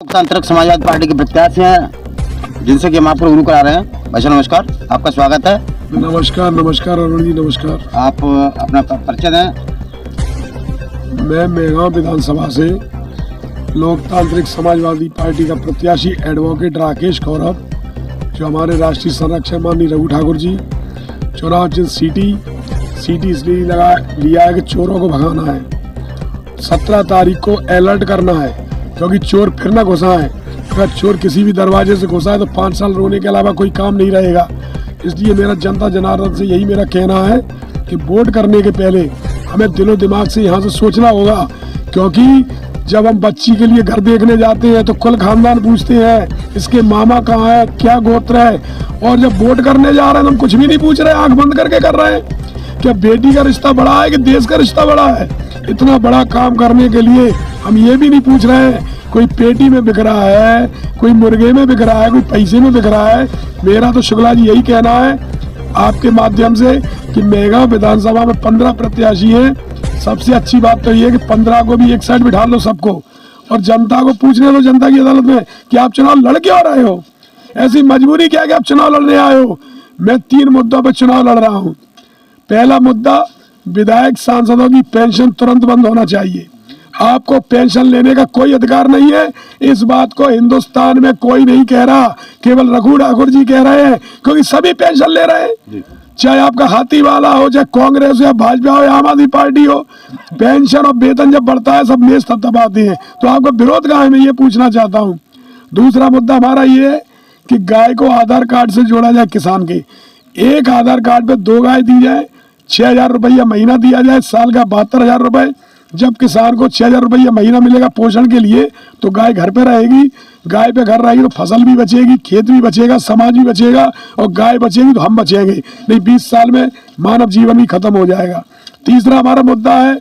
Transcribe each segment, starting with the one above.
लोकतांत्रिक समाजवादी पार्टी के प्रत्याशी हैं जिनसे कि हम आपको रूबरू करा रहे हैं। भाई साहब नमस्कार, आपका स्वागत है। नमस्कार। नमस्कार अरुण जी, नमस्कार। आप अपना परिचय दें। मैं मेगांव विधानसभा से लोकतांत्रिक समाजवादी पार्टी का प्रत्याशी एडवोकेट राकेश कौरव, जो हमारे राष्ट्रीय संरक्षक माननीय रघु ठाकुर जी, चुनाव चिन्ह सीटी इसलिए लिया है कि चोरों को भगाना है। 17 तारीख को अलर्ट करना है, क्योंकि चोर फिर ना घुसा है। अगर चोर किसी भी दरवाजे से घुसा है तो 5 साल रोने के अलावा कोई काम नहीं रहेगा। इसलिए मेरा जनता जनार्दन से यही मेरा कहना है कि वोट करने के पहले हमें दिलो दिमाग से यहाँ से सोचना होगा, क्योंकि जब हम बच्ची के लिए घर देखने जाते हैं तो कुल खानदान पूछते हैं इसके मामा कहाँ है, क्या गोत्र है, और जब वोट करने जा रहे हैं तो हम कुछ भी नहीं पूछ रहे, आंख बंद करके कर रहे हैं। क्या बेटी का रिश्ता बड़ा है कि देश का रिश्ता बड़ा है? इतना बड़ा काम करने के लिए हम ये भी नहीं पूछ रहे हैं कोई पेटी में बिक रहा है, कोई मुर्गे में बिक रहा है, कोई पैसे में बिक रहा है। मेरा तो शुक्ला जी यही कहना है आपके माध्यम से कि मेगांव विधानसभा में 15 प्रत्याशी हैं। सबसे अच्छी बात तो ये है कि 15 को भी एक साइड बिठा लो सबको, और जनता को पूछने दो जनता की अदालत में कि आप चुनाव लड़ क्यों रहे हो। ऐसी मजबूरी क्या है कि आप चुनाव लड़ने आए हो? मैं 3 मुद्दों पर चुनाव लड़ रहा हूँ। पहला मुद्दा, विधायक सांसदों की पेंशन तुरंत बंद होना चाहिए। आपको पेंशन लेने का कोई अधिकार नहीं है। इस बात को हिंदुस्तान में कोई नहीं कह रहा, केवल रघु ठाकुर जी कह रहे हैं, क्योंकि सभी पेंशन ले रहे हैं। चाहे आपका हाथी वाला हो, चाहे कांग्रेस हो या भाजपा हो या आम आदमी पार्टी हो, पेंशन और वेतन जब बढ़ता है सब मेज थपथपाते हैं। तो आपका विरोध कहाँ है, मैं ये पूछना चाहता हूँ। दूसरा मुद्दा हमारा ये है कि गाय को आधार कार्ड से जोड़ा जाए। किसान के एक आधार कार्ड पे 2 गाय दी जाए, 6,000 रुपया महीना दिया जाए, साल का 72,000 रुपए। जब किसान को 6,000 रुपया महीना मिलेगा पोषण के लिए, तो गाय घर पे रहेगी। गाय पे घर रहेगी तो फसल भी बचेगी, खेत भी बचेगा, समाज भी बचेगा, और गाय बचेगी तो हम बचेंगे। नहीं 20 साल में मानव जीवन भी खत्म हो जाएगा। तीसरा हमारा मुद्दा है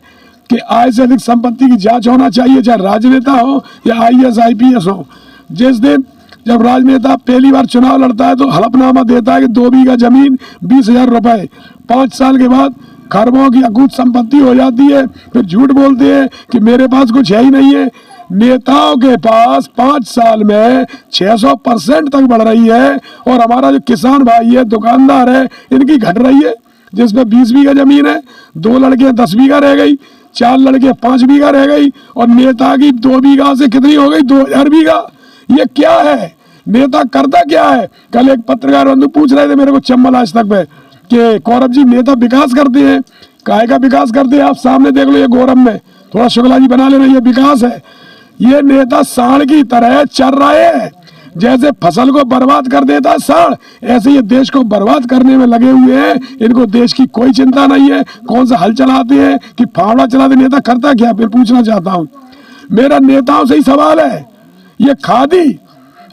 कि आय से अधिक संपत्ति की जांच होना चाहिए, चाहे राजनेता हो या IAS IPS हो। जिस दिन जब राजनेता पहली बार चुनाव लड़ता है तो हलफनामा देता है कि 2 बीघा जमीन 20,000 रुपए, 5 साल के बाद खरबों की अकूत संपत्ति हो जाती है। फिर झूठ बोलते हैं कि मेरे पास कुछ है ही नहीं है। नेताओं के पास 5 साल में 600% तक बढ़ रही है, और हमारा जो किसान भाई है, दुकानदार है, इनकी घट रही है। जिसमें 20 बीघा जमीन है, 2 लड़के 10 बीघा रह गई, 4 लड़के 5 बीघा रह गई, और नेता की 2 बीघा से कितनी हो गई, 2,000 बीघा। ये क्या है? नेता करता क्या है? कल एक पत्रकार बंधु पूछ रहे थे मेरे को चंबल आज तक में कि कौरव जी नेता विकास करते हैं, काय का विकास करते हैं? आप सामने देख लो, ये गौरव में थोड़ा शुक्ला जी बना लेना, ये विकास है। ये नेता सांड की तरह चल रहे हैं। जैसे फसल को बर्बाद कर देता है सांड, ऐसे ये देश को बर्बाद करने में लगे हुए हैं। इनको देश की कोई चिंता नहीं है। कौन सा हल चलाते हैं कि फावड़ा चलाते? नेता करता क्या? फिर पूछना चाहता हूँ। मेरा नेताओं से ही सवाल है, ये खादी,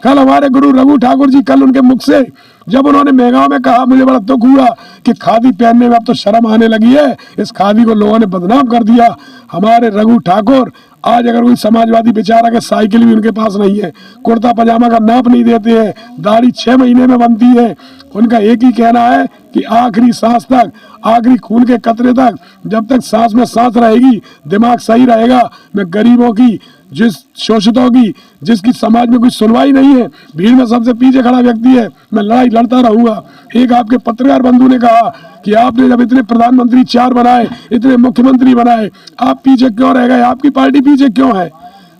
कल हमारे गुरु रघु ठाकुर जी, कल उनके मुख से जब उन्होंने मेगांव में कहा, मुझे बड़ा दुख हुआ कि खादी पहनने में अब तो शर्म आने लगी है। इस खादी को लोगों ने बदनाम कर दिया। हमारे रघु ठाकुर आज अगर कोई समाजवादी बेचारा के साइकिल भी उनके पास नहीं है, कुर्ता पजामा का नाप नहीं देते हैं, दाढ़ी 6 महीने में बनती है। उनका एक ही कहना है कि आखिरी सांस तक, आखिरी खून के कतरे तक, जब तक सांस में सांस रहेगी, दिमाग सही रहेगा, मैं गरीबों की, जिस शोषितों की, जिसकी समाज में कोई सुनवाई नहीं है, भीड़ में सबसे पीछे खड़ा व्यक्ति है, मैं लड़ाई लड़ता रहूंगा। एक आपके पत्रकार बंधु ने कहा कि आपने जब इतने प्रधानमंत्री 4 बनाए, इतने मुख्यमंत्री बनाए, आप पीछे क्यों रह गए, आपकी पार्टी पीछे क्यों है?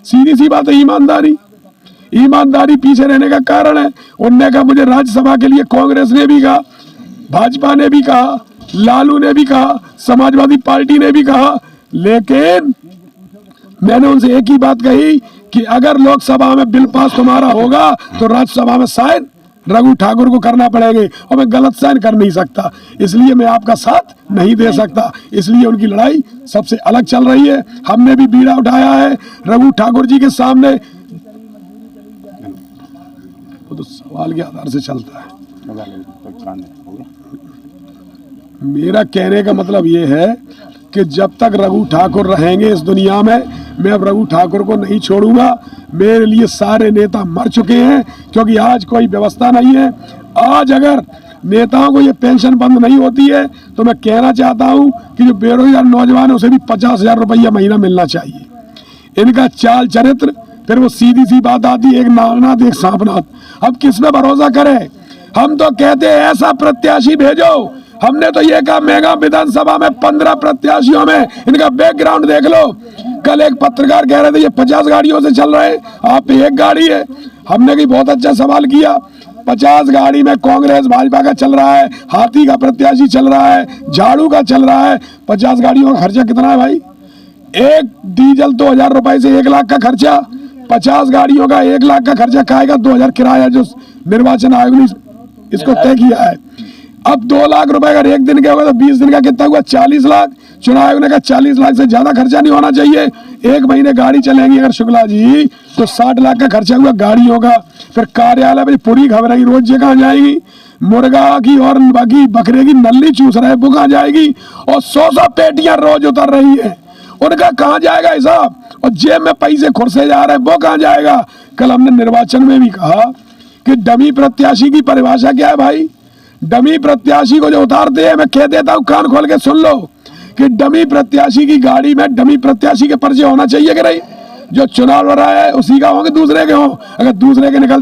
सीधी सी बात है, ईमानदारी। ईमानदारी पीछे रहने का कारण है। उनने कहा मुझे राज्यसभा के लिए कांग्रेस ने भी कहा, भाजपा ने भी कहा, लालू ने भी कहा, समाजवादी पार्टी ने भी कहा, लेकिन मैंने उनसे एक ही बात कही कि अगर लोकसभा में बिल पास तुम्हारा होगा तो राज्यसभा में साइन रघु ठाकुर को करना पड़ेगा, और मैं गलत साइन कर नहीं सकता। इसलिए मैं आपका साथ नहीं दे सकता। इसलिए उनकी लड़ाई सबसे अलग चल रही है। हमने भी बीड़ा उठाया है रघु ठाकुर जी के सामने। वो तो सवाल के आधार से चलता है। मेरा कहने का मतलब ये है कि जब तक रघु ठाकुर रहेंगे इस दुनिया में, मैं अब रघु ठाकुर को नहीं छोड़ूंगा। मेरे लिए सारे नेता मर चुके हैं, क्योंकि आज कोई व्यवस्था नहीं है। आज अगर नेताओं को ये पेंशन बंद नहीं होती है तो मैं कहना चाहता हूं कि जो बेरोजगार नौजवान है उसे भी 50,000 रुपया महीना मिलना चाहिए। इनका चाल चरित्र फिर वो सीधी सी बात आती है, एक नागनाथ एक सांपनाथ। अब किस में भरोसा करें? हम तो कहते हैं ऐसा प्रत्याशी भेजो। हमने तो ये कहा मेगा विधानसभा में 15 प्रत्याशियों में इनका बैकग्राउंड देख लो। कल एक पत्रकार कह रहे थे ये 50 गाड़ियों से चल रहे हैं, आप पे एक गाड़ी है। हमने भी बहुत अच्छा सवाल किया, 50 गाड़ी में कांग्रेस भाजपा का चल रहा है, हाथी का प्रत्याशी चल रहा है, झाड़ू का चल रहा है। 50 गाड़ियों का खर्चा कितना है भाई? एक डीजल 2000 रुपए से 1 लाख का खर्चा, 50 गाड़ियों का 1 लाख का खर्चा खाएगा, 2000 किराया जो निर्वाचन आयोग ने इसको तय किया है। अब 2 लाख रुपए का एक दिन का होगा तो 20 दिन का कितना हुआ? 40 लाख। चुनाव आयोग ने कहा 40 लाख से ज्यादा खर्चा नहीं होना चाहिए। 1 महीने गाड़ी चलेंगी अगर शुक्ला जी तो 60 लाख का खर्चा हुआ गाड़ियों का। फिर कार्यालय में पूरी खबरें रोज ये कहाँ जाएगी? मुर्गा की और बाकी बकरे की नल्ली चूस रहे वो कहाँ जाएगी? और 100 पेटियां रोज उतर रही है, उनका कहाँ जाएगा हिसाब? और जेब में पैसे खुरसे जा रहे हैं वो कहाँ जाएगा? कल हमने निर्वाचन में भी कहा कि डमी प्रत्याशी की परिभाषा क्या है भाई? डमी प्रत्याशी को जो उतारते हैं, मैं कह देता हूं कान खोल के सुन लो कि डमी प्रत्याशी की गाड़ी में डमी प्रत्याशी के पर्चे होना चाहिए कि नहीं? जो चुनाव लड़ रहा है उसी का होंगे, दूसरे के हों। अगर दूसरे के निकल